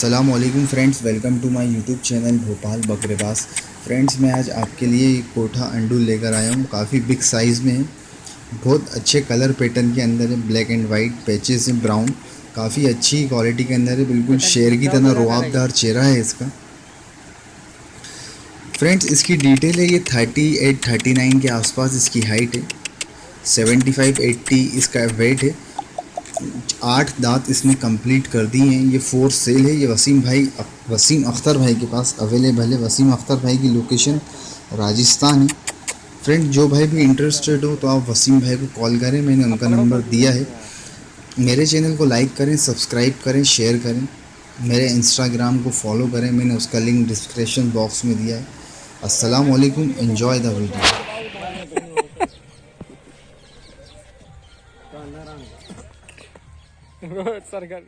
अस्सलामुअलैकुम friends, welcome to my YouTube channel Bhopal Bakrebaaz. Friends, मैं आज आपके लिए एक कोठा अंडूल लेकर आया हूँ। काफ़ी बिग साइज़ में है, बहुत अच्छे कलर पैटर्न के अंदर है, ब्लैक एंड वाइट पैचेस हैं, ब्राउन, काफ़ी अच्छी क्वालिटी के अंदर है। बिल्कुल शेर की तरह रुआबदार चेहरा है इसका। फ्रेंड्स, इसकी डिटेल है, ये 38-39 के आसपास इसकी हाइट है, 75-80 इसका वेट है, 8 दांत इसने कंप्लीट कर दिए हैं। ये 4 सेल है। ये वसीम अख्तर भाई के पास अवेलेबल है। वसीम अख्तर भाई की लोकेशन राजस्थान है। फ्रेंड, जो भाई भी इंटरेस्टेड हो तो आप वसीम भाई को कॉल करें, मैंने उनका नंबर दिया है। मेरे चैनल को लाइक करें, सब्सक्राइब करें, शेयर करें, मेरे इंस्टाग्राम को फॉलो करें, मैंने उसका लिंक डिस्क्रिप्शन बॉक्स में दिया है। अस्सलाम वालेकुम, एंजॉय द वीडियो। सरकार